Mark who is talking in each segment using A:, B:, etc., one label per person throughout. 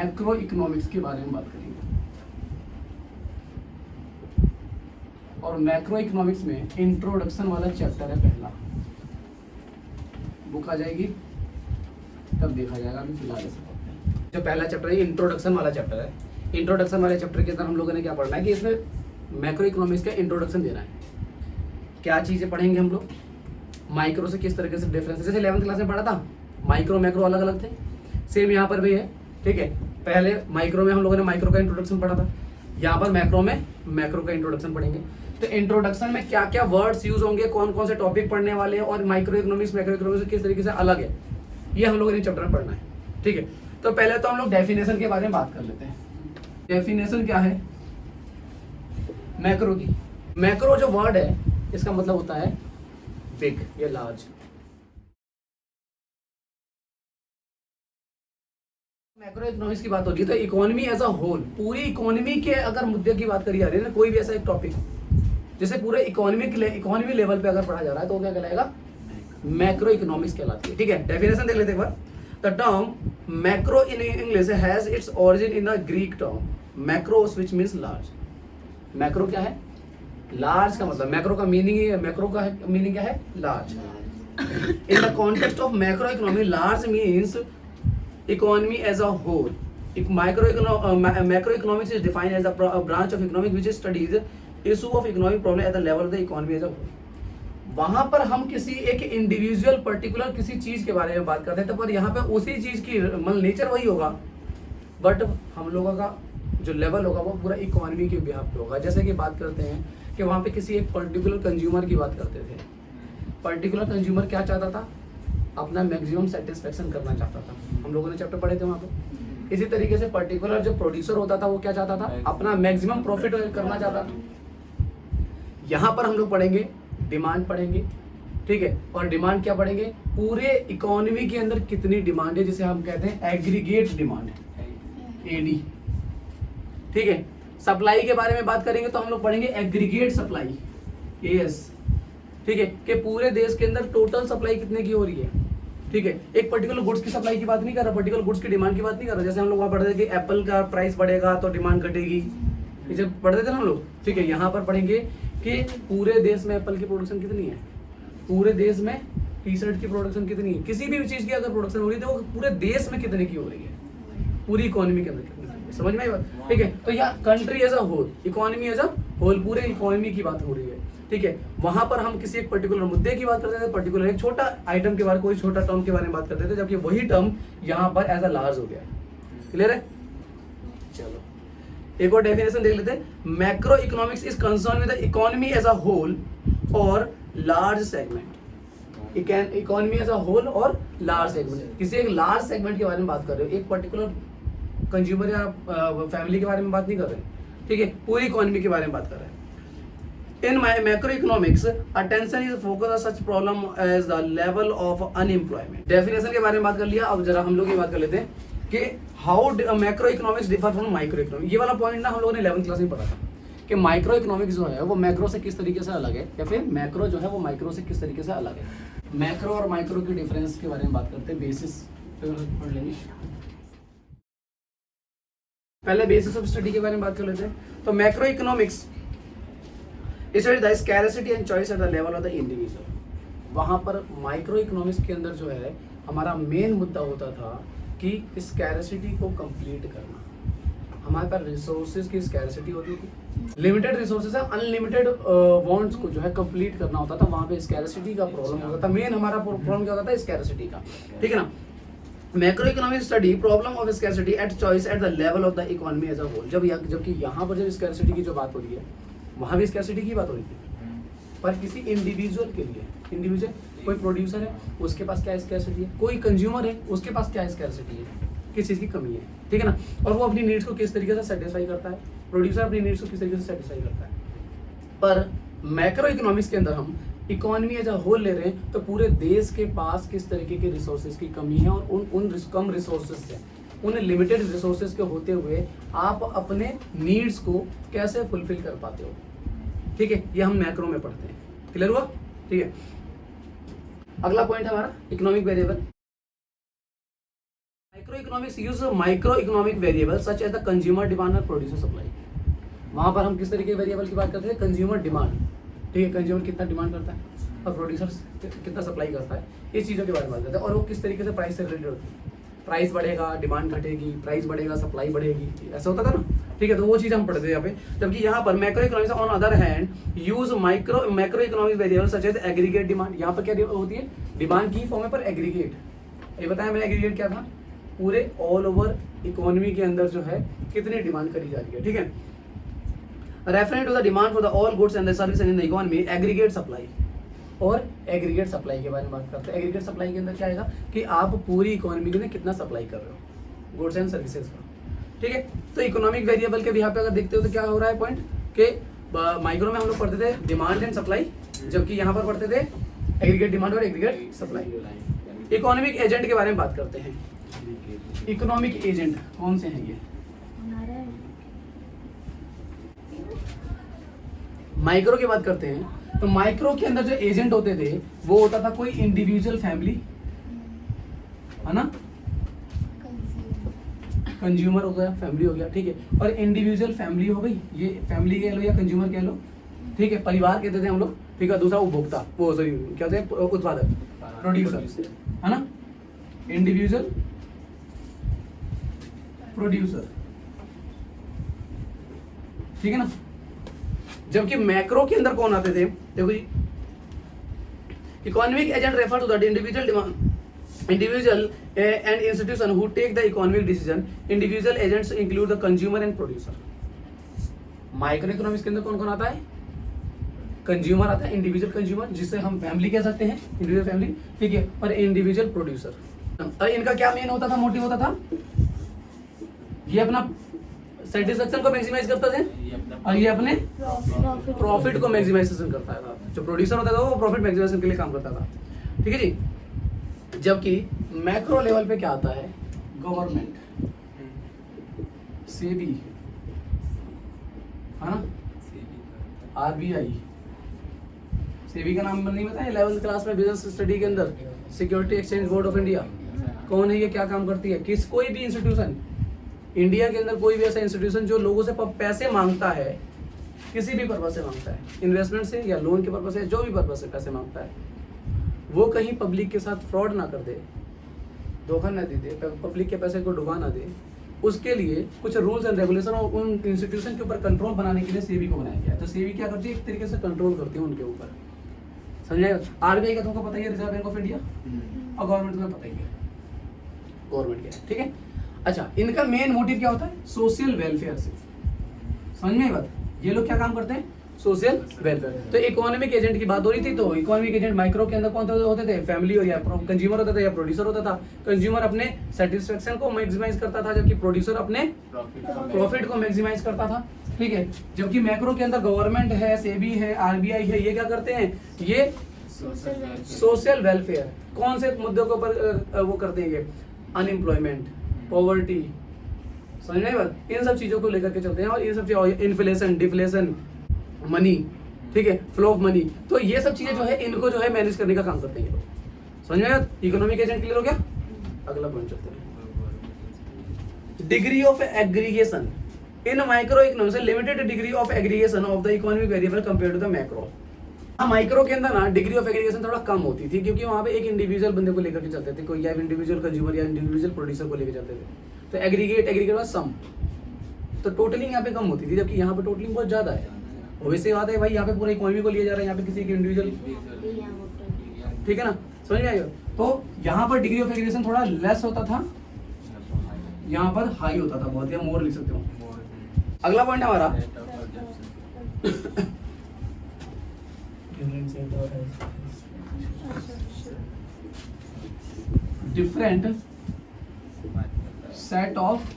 A: Macro economics के बारे में बात करेंगे। और मैक्रो इकोनॉमिक्स में इंट्रोडक्शन वाला चैप्टर है पहला। बुक आ जाएगी तब देखा जाएगा, अभी फिलहाल ऐसे पढ़ते हैं। जो पहला चैप्टर है इंट्रोडक्शन वाला चैप्टर है। इंट्रोडक्शन वाले चैप्टर के अंदर हम लोगों ने क्या पढ़ना है कि इसमें मैक्रो इकोनॉमिक्स का इंट्रोडक्शन देना है। क्या चीज़ें पढ़ेंगे हम लोग, माइक्रो से किस तरीके से डिफरेंस, जैसे 11th क्लास में पढ़ा था माइक्रो मैक्रो अलग अलग थे, सेम यहाँ पर भी है। ठीक है, पहले माइक्रो में हम लोगों ने माइक्रो का इंट्रोडक्शन पढ़ा था, यहाँ पर मैक्रो में मैक्रो का इंट्रोडक्शन पढ़ेंगे। तो इंट्रोडक्शन में क्या क्या वर्ड्स यूज होंगे, कौन कौन से टॉपिक पढ़ने वाले हैं, और माइक्रो इकोनॉमिक्स मैक्रो इकोनॉमिक्स किस तरीके से अलग है, ये हम लोगों ने चैप्टर में पढ़ना है। ठीक है, तो पहले तो हम लोग डेफिनेशन के बारे में बात कर लेते हैं। डेफिनेशन क्या है मैक्रो की। मैक्रो जो वर्ड है इसका मतलब होता है बिग या लार्ज। मैक्रो इकोनॉमिक्स की बात होती है तो इकोनॉमी एज अ होल, पूरी इकोनॉमी के अगर मुद्दे की बात करी जा रही है ना, कोई भी ऐसा एक टॉपिक जैसे पूरे इकोनॉमी लेवल पे अगर पढ़ा जा रहा है तो क्या कहलाएगा, मैक्रो इकोनॉमिक्स कहलाती है। ठीक है, डेफिनेशन देख लेते हैं एक बार। The term macro in English has its origin in the Greek term macros which means large. Macro क्या है, लार्ज का मतलब, मैक्रो का मीनिंग है, मैक्रो का मीनिंग क्या है, large. In the context of macro economy large means economy as a whole. Macro economics is defined as a branch of economics which studies issue of economic problem at the level of the economy as a whole. वहां पर हम किसी एक individual particular किसी चीज के बारे में बात करते हैं, तो पर यहाँ पे उसी चीज की मतलब नेचर वही होगा, बट हम लोगों का जो लेवल होगा वो पूरा इकोनॉमी के बिहाफ पे होगा। जैसे कि बात करते हैं कि वहाँ पे किसी एक पर्टिकुलर कंज्यूमर की बात करते थे। पर्टिकुलर कंज्यूमर क्या चाहता था, अपना मैक्सिमम सेटिस्फेक्शन करना चाहता था, हम लोगों ने चैप्टर पढ़े थे वहाँ पे। इसी तरीके से पर्टिकुलर जो प्रोड्यूसर होता था वो क्या चाहता था, अपना मैक्सिमम प्रॉफिट करना चाहता था। यहाँ पर हम लोग पढ़ेंगे डिमांड पढ़ेंगे। ठीक है, और डिमांड क्या पढ़ेंगे, पूरे इकोनॉमी के अंदर कितनी डिमांड है, जिसे हम कहते हैं एग्रीगेट डिमांड, एडी। ठीक है, सप्लाई के बारे में बात करेंगे तो हम लोग पढ़ेंगे एग्रीगेट सप्लाई, एएस। ठीक है, कि पूरे देश के अंदर टोटल सप्लाई कितने की हो रही है। ठीक है, एक पर्टिकुलर गुड्स की सप्लाई की बात नहीं कर रहा, पर्टिकुलर गुड्स की डिमांड की बात नहीं कर रहा। जैसे हम लोग वहाँ पढ़ते थे कि एप्पल का प्राइस बढ़ेगा तो डिमांड घटेगी, जब पढ़ते थे ना हम लोग। ठीक है, यहाँ पर पढ़ेंगे कि पूरे देश में एप्पल की प्रोडक्शन कितनी है, पूरे देश में टी शर्ट की प्रोडक्शन कितनी है, किसी भी चीज की अगर प्रोडक्शन हो रही है तो वो पूरे देश में कितने की हो रही है, पूरी इकोनॉमी के अंदर कितनी की है। समझ में आई बात। ठीक है, तो यहाँ country as a whole, economy as a whole, पूरे इकोनॉमी की बात हो रही है। ठीक है, वहां पर हम किसी एक पर्टिकुलर मुद्दे की बात करते थे, पर्टिकुलर एक छोटा आइटम के बारे में, कोई छोटा टर्म के बारे में बात करते थे, जबकि वही टर्म यहाँ पर एज अ लार्ज हो गया। क्लियर है, चलो एक और डेफिनेशन देख लेते हैं। Macroeconomics is concern with the economy as a whole और large segment. Economy as a whole और लार्ज सेगमेंट, किसी एक लार्ज सेगमेंट के बारे में बात कर रहे हो, एक पर्टिकुलर कंज्यूमर या फैमिली के बारे में बात नहीं कर रहे। ठीक है, पूरी इकोनॉमी के बारे में बात कर रहे हैं। In macroeconomics, attention is focused on such problem as the level of unemployment. Definition के बारे में बात कर लिया, अब जरा हम लोग ये बात कर लेते हैं कि how macroeconomics differ from microeconomics. ये वाला पॉइंट ना हम लोगों ने 11th क्लास में पढ़ा था कि माइक्रो इकोनॉमिक्स जो है वो मैक्रो से किस तरीके से अलग है, या फिर मैक्रो जो है वो माइक्रो से किस तरीके से अलग है। मैक्रो और माइक्रो के डिफरेंस के बारे में बात करते हैं, बेसिस पढ़ लेंगे। पहले बेसिस ऑफ स्टडी के बारे में बात कर लेते हैं। तो macro economics is the scarcity and choice at the level of the individual. वहाँ पर माइक्रो इकोनॉमिक्स के अंदर जो है हमारा मेन मुद्दा होता था कि स्कैरसिटी को कंप्लीट करना। हमारे पास रिसोर्सेज की स्कैरसिटी होती थी, लिमिटेड रिसोर्सेज है, अनलिमिटेड वांट्स को जो है कंप्लीट करना होता था, वहाँ पे स्कैरसिटी का प्रॉब्लम होता था। मेन हमारा प्रॉब्लम क्या होता था, स्कैरसिटी का। ठीक है ना, macro economic study problem of scarcity at choice at the level of the economy as a whole. जबकि यहाँ पर जब स्कैरसिटी की जो बात हो रही है, वहाँ भी स्कैरसिटी की बात हो रही थी, पर किसी इंडिविजुअल के लिए। इंडिविजुअल, कोई प्रोड्यूसर है उसके पास क्या स्कैरसिटी है, कोई कंज्यूमर है उसके पास क्या स्कैरसिटी है, किस चीज़ की कमी है। ठीक है ना, और वो अपनी नीड्स को किस तरीके से सेटिस्फाई करता है, प्रोड्यूसर अपनी नीड्स को किस तरीके से सेटिस्फाई करता है। पर मैक्रो इकोनॉमिक्स के अंदर हम इकोनॉमी एज अ होल ले रहे हैं, तो पूरे देश के पास किस तरीके के रिसोर्सेज की कमी है, और उन कम रिसोर्सेज से, उन लिमिटेड रिसोर्सेज के होते हुए आप अपने नीड्स को कैसे फुलफिल कर पाते हो। ठीक है, ये हम मैक्रो में पढ़ते हैं। क्लियर हुआ। ठीक है, अगला पॉइंट है हमारा economic variable. Microeconomics use microeconomic variables such as the consumer demand और producer supply. वहाँ पर हम किस तरीके के वेरिएबल की बात करते हैं? कंज्यूमर डिमांड, ठीक है, कंज्यूमर कितना डिमांड करता है और प्रोड्यूसर कितना सप्लाई करता है, इस चीज़ों के बारे में बात करते हैं। और वो किस तरीके से प्राइस से रिलेटेड होती है, प्राइस बढ़ेगा, डिमांड घटेगी, प्राइस बढ़ेगा, सप्लाई बढ़ेगी, ऐसा होता था ना, ठीक है। तो वो चीज़ हम पढ़ते थे यहाँ पे। जबकि यहाँ पर macro economics on other hand use macro economic variable such as aggregate demand. यहाँ पर क्या होती है? डिमांड की फॉर्म पर एग्रीगेट। ये बताया मैंने एग्रीगेट क्या था? पूरे ऑल ओवर इकोनॉमी के अंदर जो है कितनी डिमांड करी जा रही है, ठीक है। Referring to the demand for the all goods and the service in the economy, aggregate supply. और एग्रीगेट सप्लाई के बारे में बात करते हैं। एग्रीगेट सप्लाई के अंदर क्या आएगा कि आप पूरी इकोनॉमी के लिए कितना सप्लाई कर रहे हो गुड्स एंड सर्विसेज का, ठीक है। तो इकोनॉमिक वेरिएबल के भी यहाँ पे अगर देखते हो तो क्या हो रहा है पॉइंट कि माइक्रो में हम लोग पढ़ते थे डिमांड एंड सप्लाई, जबकि यहाँ पर पढ़ते थे एग्रीगेट डिमांड और एग्रीगेट सप्लाई। इकोनॉमिक एजेंट के बारे में बात करते हैं। इकोनॉमिक एजेंट कौन से हैं? ये माइक्रो की बात करते हैं। तो माइक्रो के अंदर जो एजेंट होते थे वो होता था कोई इंडिविजुअल फैमिली, है ना, कंज्यूमर हो गया, फैमिली हो गया, ठीक है। और इंडिविजुअल फैमिली हो गई, ये फैमिली कह लो या कंज्यूमर कह लो, ठीक है। परिवार कहते थे हम लोग, ठीक है। दूसरा उपभोक्ता, वो सॉरी क्या होते हैं? उत्पादक, प्रोड्यूसर, है ना, इंडिविजुअल प्रोड्यूसर, ठीक है ना। जबकि मैक्रो के अंदर कौन आते थे? देखो जी, economic agent refer to the individual demand, individual and institution who take the economic decision. Individual agents include the consumer and producer. Micro economics के अंदर कौन कौन आता है? कंज्यूमर आता है, इंडिविजुअल कंज्यूमर, जिसे हम फैमिली कह सकते हैं, इंडिविजुअल फैमिली, ठीक है। और इंडिविजुअल प्रोड्यूसर। इनका क्या मेन होता था, मोटिव होता था? ये अपना सेटिस्फेक्शन को मैक्सिमाइज करता थे और ये अपने प्रॉफिट को मैक्सिमाइजेशन करता था। जो प्रोड्यूसर होता था वो प्रॉफिट मैक्सिमाइजेशन के लिए काम करता था, ठीक है जी। जबकि मैक्रो लेवल पे क्या आता है? गवर्नमेंट, सेबी, है ना, आरबीआई। सेबी का नाम नहीं पता है? 11th क्लास में बिजनेस स्टडी के अंदर, security exchange board of India. कौन है ये? क्या काम करती है? किस कोई भी इंस्टीट्यूशन इंडिया के अंदर, कोई भी ऐसा इंस्टीट्यूशन जो लोगों से पैसे मांगता है, किसी भी पर्पज से मांगता है, इन्वेस्टमेंट से या लोन के पर्पज से, जो भी पर्पज से पैसे मांगता है, वो कहीं पब्लिक के साथ फ्रॉड ना कर दे, धोखा ना दे, पब्लिक के पैसे को डुबा ना दे, उसके लिए कुछ रूल्स एंड रेगुलेशन और उन इंस्टीट्यूशन के ऊपर कंट्रोल बनाने के लिए सेबी को बनाया गया है। तो सेबी क्या करती है? एक तरीके से कंट्रोल करती है उनके ऊपर, समझाएगा। आरबीआई का तुमको पता ही है, रिजर्व बैंक ऑफ इंडिया, और गवर्नमेंट का पता ही है गवर्नमेंट क्या है, ठीक है। अच्छा, इनका मेन मोटिव क्या होता है? सोशल वेलफेयर से, समझ में बात? ये लोग क्या काम करते हैं? Social welfare. तो इकोनॉमिक एजेंट की बात हो रही थी, तो इकोनॉमिक एजेंट माइक्रो के अंदर कौन होते थे? फैमिली और या कंज्यूमर होता था या प्रोड्यूसर होता था। कंज्यूमर अपने सेटिस्फेक्शन को मैक्सिमाइज करता था, जबकि प्रोड्यूसर अपने प्रॉफिट को मैक्सिमाइज करता था, ठीक है। जबकि मैक्रो के अंदर गवर्नमेंट है, सेबी है, आरबीआई है, ये क्या करते हैं? ये सोशल वेलफेयर, कौन से मुद्दों के ऊपर वो करते हैं? ये अनएम्प्लॉयमेंट, पॉवर्टी, समझ में बात? इन सब चीजों को लेकर के चलते हैं। और ये सब चीजें, इन्फ्लेशन, डिफ्लेशन, मनी, ठीक है, फ्लो ऑफ मनी, तो ये सब चीजें जो है इनको जो है मैनेज करने का काम करते हैं ये लोग, समझ में आया? इकोनॉमिक एजेंट क्लियर हो गया? अगला पॉइंट चलते हैं। Degree of aggregation in micro economics, limited degree of aggregation of the economic variable compare to the macro. Micro के अंदर ना डिग्री ऑफ एग्रीगेशन थोड़ा कम होती थी, क्योंकि वहाँ पे एक इंडिविजुअल बंदे को लेकर के चलते थे, कोई या इंडिविजुअल कंज्यूमर या इंडिविजुअल प्रोड्यूसर को लेकर चलते थे। तो एग्रीगेट वाज सम, तो टोटलिंग यहाँ पे कम होती थी, जबकि यहाँ पे टोटलिंग बहुत ज्यादा है। वैसे बात है भाई, यहाँ पे पूरा इकोनॉमी को लिया जा रहा है, यहाँ पे किसी के इंडिविजुअल, ठीक है ना, समझ में आएगा? तो यहाँ पर डिग्री ऑफ एग्रीगेशन थोड़ा लेस होता था, यहाँ पर हाई होता था बहुत, या मोर लिख सकते हो। अगला पॉइंट हमारा डिफरेंट सेट ऑफ,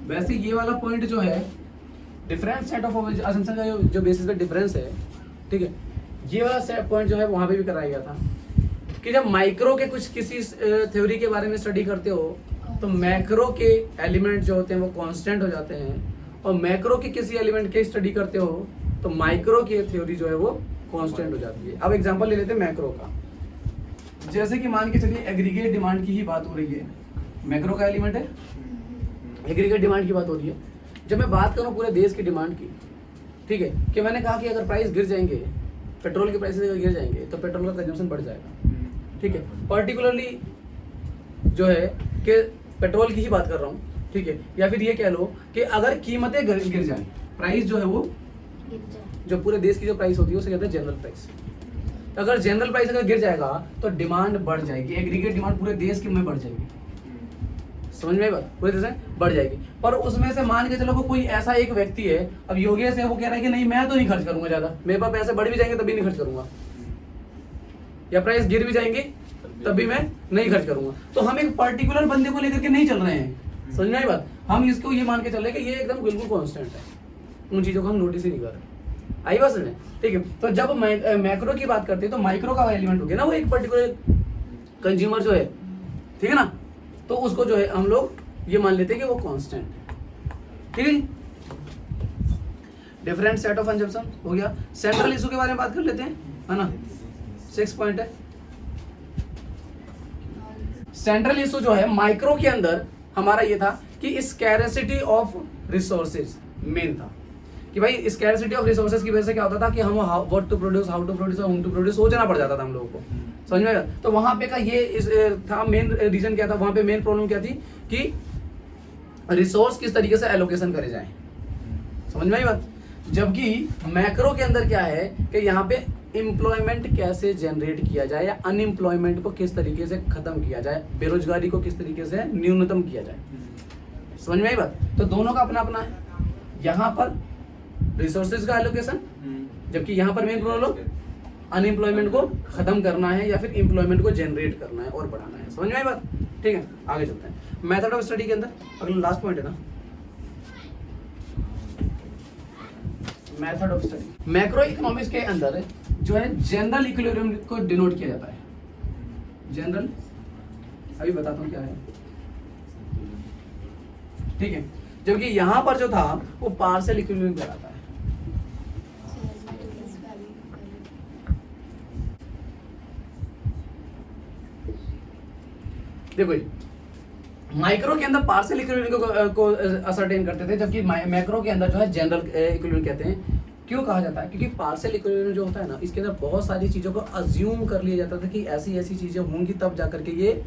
A: वैसे ये वाला पॉइंट जो है डिफरेंट सेट ऑफ असम्पशन का जो बेसिस पे डिफरेंस है, ठीक है, ये वाला पॉइंट जो है वहां पे भी कराया गया था कि जब माइक्रो के कुछ किसी थ्योरी के बारे में स्टडी करते हो तो मैक्रो के एलिमेंट जो होते हैं वो कांस्टेंट हो जाते हैं, और मैक्रो के किसी एलिमेंट के स्टडी करते हो तो माइक्रो की थ्योरी जो है वो कांस्टेंट हो जाती है। अब एग्जांपल ले लेते हैं मैक्रो का। जैसे कि मान के चलिए एग्रीगेट डिमांड की ही बात हो रही है, मैक्रो का एलिमेंट है, एग्रीगेट डिमांड की बात हो रही है। जब मैं बात करूं पूरे देश की डिमांड की, ठीक है, कि मैंने कहा कि अगर प्राइस गिर जाएंगे, पेट्रोल के प्राइस अगर गिर जाएंगे तो पेट्रोल का कंजम्पशन बढ़ जाएगा, ठीक है। पर्टिकुलरली जो है कि पेट्रोल की ही बात कर रहा हूँ, ठीक है, या फिर ये कह लो कि अगर कीमतें गिर जाए, प्राइस जो है वो जो पूरे देश की जो प्राइस होती है उसे कहते हैं जनरल प्राइस। तो अगर जनरल प्राइस अगर गिर जाएगा तो डिमांड बढ़ जाएगी, एग्रीगेट डिमांड पूरे देश की में बढ़ जाएगी, समझ में बात, पूरे देश में बढ़ जाएगी। पर उसमें से मान के चलो कोई ऐसा एक व्यक्ति है, अब योगेश है, वो कह रहा है कि नहीं मैं तो नहीं खर्च करूंगा ज्यादा, मेरे पास पैसे बढ़ भी जाएंगे तभी नहीं खर्च करूंगा, या प्राइस गिर भी जाएंगे तभी मैं नहीं खर्च करूंगा। तो हम एक पर्टिकुलर बंदे को लेकर के नहीं चल रहे हैं, समझ में आई बात। हम इसको ये मान के चल रहे हैं कि ये एकदम बिल्कुल कांस्टेंट है, उन चीजों को हम नोटिस ही नहीं कर रहे, आई बात समझ, ठीक है। तो जब मैक्रो की बात करते हैं तो माइक्रो का एलिमेंट हो गया ना वो एक पर्टिकुलर कंज्यूमर जो है, ठीक है ना, तो उसको जो है हम लोग ये मान लेते हैं कि वो कांस्टेंट है, ठीक है। डिफरेंट सेट ऑफ कंजम्पशन हो गया। सेंट्रल इशू के बारे में बात कर लेते हैं, है ना, 6 पॉइंट है। सेंट्रल इशू जो है माइक्रो के अंदर हमारा ये था कि स्कैरसिटी ऑफ रिसोर्सेज मेन था, कि भाई स्कैरसिटी ऑफ रिसोर्सेज की वजह से क्या होता था कि हम what to produce, how to produce, whom to produce सोचना पड़ जाता था हम लोगों को, समझ में आया। तो वहां पे का ये था मेन रीजन क्या था, वहां पे मेन प्रॉब्लम क्या थी कि रिसोर्स किस तरीके से एलोकेशन करे जाए, समझ में आई बात। जबकि मैक्रो के अंदर क्या है कि यहाँ पे एम्प्लॉयमेंट कैसे जनरेट किया जाए या अनएम्प्लॉयमेंट को किस तरीके से खत्म किया जाए, बेरोजगारी को किस तरीके से न्यूनतम किया जाए, समझ में आई बात। तो दोनों का अपना अपना है, यहाँ पर रिसोर्सेज का एलोकेशन, जबकि यहाँ पर मेन प्रॉब्लम अनएम्प्लॉयमेंट को खत्म करना है या फिर एम्प्लॉयमेंट को जनरेट करना है और बढ़ाना है, समझ में आई बात, ठीक है। आगे चलते हैं मेथड ऑफ स्टडी के अंदर, अगला लास्ट पॉइंट है ना, method of study. Macro economics के अंदर जो है जनरल इक्विलिब्रियम को डिनोट किया जाता है, जनरल अभी बताता हूँ क्या है, ठीक है। जबकि यहाँ पर जो था वो पार्शियल इक्विलिब्रियम कहलाता है, देखो माइक्रो के अंदर पार्शियल इक्विलिब्रियम को असरटेन करते थे, जबकि मैक्रो के अंदर जो है जनरल इक्विलिब्रियम कहते हैं। क्यों कहा जाता है, क्योंकि पार्शियल इक्विलिब्रियम जो होता है ना, इसके अंदर बहुत सारी चीजों को अज्यूम कर लिया जाता था कि ऐसी ऐसी चीजें होंगी तब जाकर के ये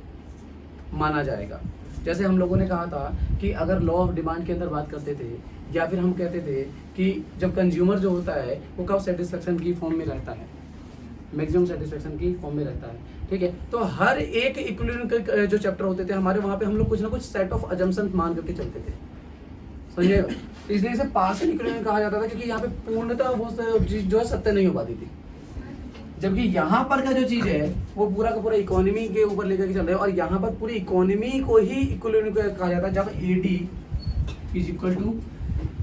A: माना जाएगा। जैसे हम लोगों ने कहा था कि अगर लॉ ऑफ डिमांड के अंदर बात करते थे, या फिर हम कहते थे कि जब कंज्यूमर जो होता है वो कब सेटिस्फेक्शन की फॉर्म में रहता है, मैक्सिमम सेटिस्फेक्शन की फॉर्म में रहता है, ठीक है। तो हर एक इक्विलिब्रियम के जो चैप्टर होते थे हमारे, वहां पे हम लोग कुछ ना कुछ सेट ऑफ अजम्पशन मान करके चलते थे, समझिएगा। तो इसलिए इसे पार्शियल इक्विलिब्रियम कहा जाता था, क्योंकि यहाँ पे पूर्णतः वो चीज जो है सत्य नहीं हो पाती थी। जबकि यहाँ पर का जो चीज है वो पूरा का पूरा इकोनॉमी के ऊपर लेकर के चल रहा है, और यहाँ पर पूरी इकोनॉमी को ही इक्विलिब्रियम कहा जाता है, जब AD is equal to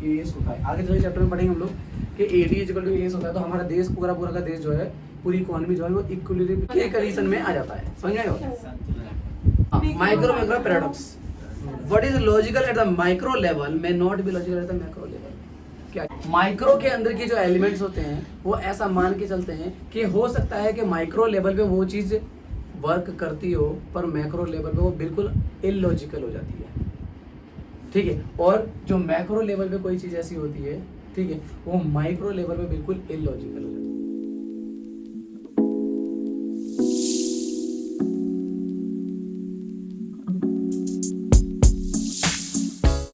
A: AS होता है। आगे चलिए चैप्टर में पढ़ेंगे हम लोग कि AD is equal to AS होता है, तो हमारा देश पूरा पूरा का देश जो है, पूरी इकोनॉमी जो है वो इक्विलिब्रियम के कंडीशन में आ जाता है, समझ में आया। Micro macro paradox, what is logical at the micro level may not be logical at the macro level. क्या माइक्रो के अंदर के जो एलिमेंट्स होते हैं वो ऐसा मान के चलते हैं कि हो सकता है कि माइक्रो लेवल पे वो चीज वर्क करती हो, पर मैक्रो लेवल पे वो बिल्कुल इलॉजिकल हो जाती है, ठीक है। और जो मैक्रो लेवल पे कोई चीज ऐसी होती है, ठीक है, वो माइक्रो लेवल पे बिल्कुल इलॉजिकल हो जाती है।